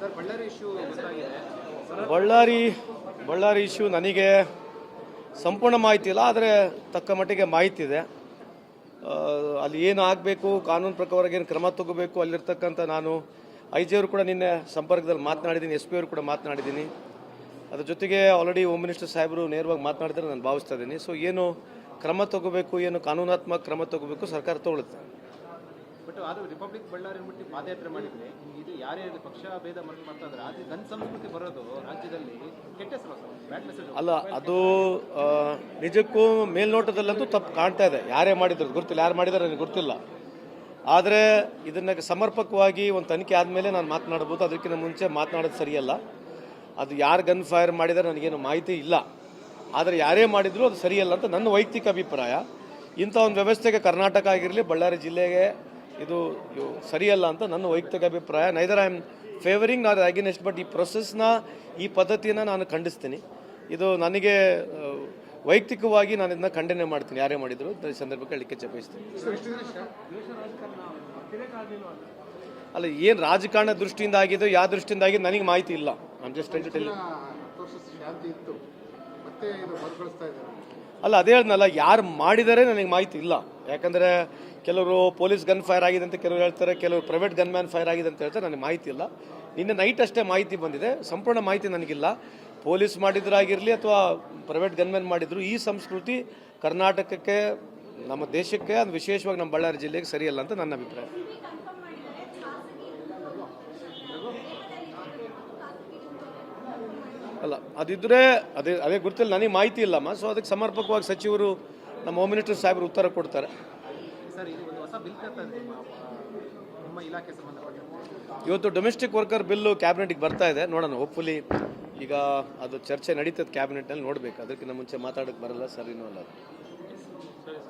Sir Ballari issue ಗೊತ್ತಾಗಿದೆ. Ballari issue ನನಗೆ ಸಂಪೂರ್ಣ ಮಾಹಿತಿ ಇಲ್ಲ, ಆದರೆ ತಕ್ಕ ಮಟ್ಟಿಗೆ ಮಾಹಿತಿ ಇದೆ. ಅಲ್ಲಿ ಏನು ಆಗಬೇಕು, ಕಾನೂನು ಪ್ರಕಾರ ಏನು ಕ್ರಮ ತಗೋಬೇಕು, ಅಲ್ಲಿರ್ತಕ್ಕಂಥ ನಾನು IG ಅವರು ಕೂಡ ನಿನ್ನೆ ಸಂಪರ್ಕದಲ್ಲಿ ಮಾತನಾಡಿದ್ದೀನಿ, SP ಅವರು ಕೂಡ ಮಾತನಾಡಿದ್ದೀನಿ. ಅದ್ರ ಜೊತೆಗೆ ಆಲ್ರೆಡಿ ಹೋಮ್ ಮಿನಿಸ್ಟರ್ ಸಾಹೇಬರು ನೇರವಾಗಿ ಮಾತನಾಡಿದ್ರೆ ನಾನು ಭಾವಿಸ್ತಾ ಇದ್ದೀನಿ. ಸೊ ಏನು ಕ್ರಮ ತಗೋಬೇಕು, ಏನು ಕಾನೂನಾತ್ಮಕ ಕ್ರಮ ತಗೋಬೇಕು ಸರ್ಕಾರ ತಗೊಳುತ್ತೆ. ಬಟ್ ಅದು ರಿಪಬ್ಲಿಕ್ ಬಳ್ಳಾರಿ ಅಂದ್ಬಿಟ್ಟು ಪಾದಯಾತ್ರೆ ಮಾಡಿದ್ರೆ ಇದು ಯಾರೇ ಪಕ್ಷ ಭೇದ ಮಾಡ್ತಾರೆ, ಅದು ಗನ್ ಸಂಸ್ಕೃತಿ ಬರೋದು ರಾಜ್ಯದಲ್ಲಿ ಕೆಟ್ಟ ಹೆಸರು, ಬ್ಯಾಡ್ ಮೆಸೇಜ್ ಅಲ್ಲ. ಅದು ನಿಜಕ್ಕೂ ಮೇಲ್ನೋಟದಲ್ಲಂತೂ ತಪ್ಪು ಕಾಣ್ತಾ ಇದೆ. ಯಾರೇ ಮಾಡಿದ್ರು ಗೊತ್ತಿಲ್ಲ, ಯಾರು ಮಾಡಿದಾರೆ ನನಗೆ ಗೊತ್ತಿಲ್ಲ. ಆದರೆ ಇದನ್ನು ಸಮರ್ಪಕವಾಗಿ ಒಂದು ತನಿಖೆ ಆದಮೇಲೆ ನಾನು ಮಾತನಾಡ್ಬೋದು. ಅದಕ್ಕಿಂತ ಮುಂಚೆ ಮಾತನಾಡೋದು ಸರಿಯಲ್ಲ. ಅದು ಯಾರು ಗನ್ ಫೈರ್ ಮಾಡಿದರೆ ನನಗೇನು ಮಾಹಿತಿ ಇಲ್ಲ. ಆದರೆ ಯಾರೇ ಮಾಡಿದ್ರು ಅದು ಸರಿಯಲ್ಲ ಅಂತ ನನ್ನ ವೈಯಕ್ತಿಕ ಅಭಿಪ್ರಾಯ. ಇಂಥ ಒಂದು ವ್ಯವಸ್ಥೆಗೆ ಕರ್ನಾಟಕ ಆಗಿರಲಿ, ಬಳ್ಳಾರಿ ಜಿಲ್ಲೆಗೆ ಇದು ಸರಿಯಲ್ಲ ಅಂತ ನನ್ನ ವೈಯಕ್ತಿಕ ಅಭಿಪ್ರಾಯ. ನೈದರ್ ಐ ಆಮ್ ಫೇವರಿಂಗ್ ನಾರ್ ಅಗೇನೆಸ್ಟ್, ಬಟ್ ಈ ಪ್ರೊಸೆಸ್ನ, ಈ ಪದ್ಧತಿಯನ್ನು ನಾನು ಖಂಡಿಸ್ತೀನಿ. ಇದು ನನಗೆ ವೈಯಕ್ತಿಕವಾಗಿ ನಾನು ಇದನ್ನ ಖಂಡನೆ ಮಾಡ್ತೀನಿ, ಯಾರೇ ಮಾಡಿದ್ರು ಈ ಸಂದರ್ಭಕ್ಕೆ ಹೇಳಲಿಕ್ಕೆ ಬಯಸ್ತೀನಿ. ಅಲ್ಲ, ಏನು ರಾಜಕಾರಣ ದೃಷ್ಟಿಯಿಂದ ಆಗಿದೆ, ಯಾವ ದೃಷ್ಟಿಯಿಂದ ಆಗಿದೆ ನನಗೆ ಮಾಹಿತಿ ಇಲ್ಲ. I am just trying to tell. ಅಲ್ಲ, ಅದೇ ಹೇಳ್ದನಲ್ಲ, ಯಾರು ಮಾಡಿದರೆ ನನಗೆ ಮಾಹಿತಿ ಇಲ್ಲ. ಯಾಕಂದರೆ ಕೆಲವರು ಪೊಲೀಸ್ ಗನ್ ಫೈರ್ ಆಗಿದೆ ಅಂತ ಕೆಲವರು ಹೇಳ್ತಾರೆ, ಕೆಲವರು ಪ್ರೈವೇಟ್ ಗನ್ ಮ್ಯಾನ್ ಫೈರ್ ಆಗಿದೆ ಅಂತ ಹೇಳ್ತಾರೆ. ನನಗೆ ಮಾಹಿತಿ ಇಲ್ಲ. ನಿನ್ನೆ ನೈಟ್ ಅಷ್ಟೇ ಮಾಹಿತಿ ಬಂದಿದೆ, ಸಂಪೂರ್ಣ ಮಾಹಿತಿ ನನಗಿಲ್ಲ. ಪೊಲೀಸ್ ಮಾಡಿದ್ರಾಗಿರಲಿ ಅಥವಾ ಪ್ರೈವೇಟ್ ಗನ್ಮ್ಯಾನ್ ಮಾಡಿದ್ರು, ಈ ಸಂಸ್ಕೃತಿ ಕರ್ನಾಟಕಕ್ಕೆ, ನಮ್ಮ ದೇಶಕ್ಕೆ, ಅದು ವಿಶೇಷವಾಗಿ ನಮ್ಮ ಬಳ್ಳಾರಿ ಜಿಲ್ಲೆಗೆ ಸರಿಯಲ್ಲ ಅಂತ ನನ್ನ ಅಭಿಪ್ರಾಯ. ಅಲ್ಲ, ಅದಿದ್ರೆ ಅದೇ ಗೊತ್ತಿಲ್ಲ, ನನಗೆ ಮಾಹಿತಿ ಇಲ್ಲಮ್ಮ. ಸೊ ಅದಕ್ಕೆ ಸಮರ್ಪಕವಾಗಿ ಸಚಿವರು, ನಮ್ಮ ಹೋಮ್ ಮಿನಿಸ್ಟರ್ ಸಾಹೇಬರು ಉತ್ತರ ಕೊಡ್ತಾರೆ. ಸರ್, ಇದು ಒಂದು ಹೊಸ ಬಿಲ್ ನಿಮ್ಮ ಇಲಾಖೆ ಸಂಬಂಧಪಟ್ಟ ಇವತ್ತು ಡೊಮೆಸ್ಟಿಕ್ ವರ್ಕರ್ ಬಿಲ್ಲು ಕ್ಯಾಬಿನೆಟ್ಗೆ ಬರ್ತಾ ಇದೆ, ನೋಡೋಣ. ಹೋಪ್ಫುಲಿ ಈಗ ಅದು ಚರ್ಚೆ ನಡೀತದೆ ಕ್ಯಾಬಿನೆಟ್ನಲ್ಲಿ, ನೋಡಬೇಕು. ಅದಕ್ಕಿಂತ ಮುಂಚೆ ಮಾತಾಡೋಕ್ಕೆ ಬರಲ್ಲ, ಸರಿನೂ ಅಲ್ಲ.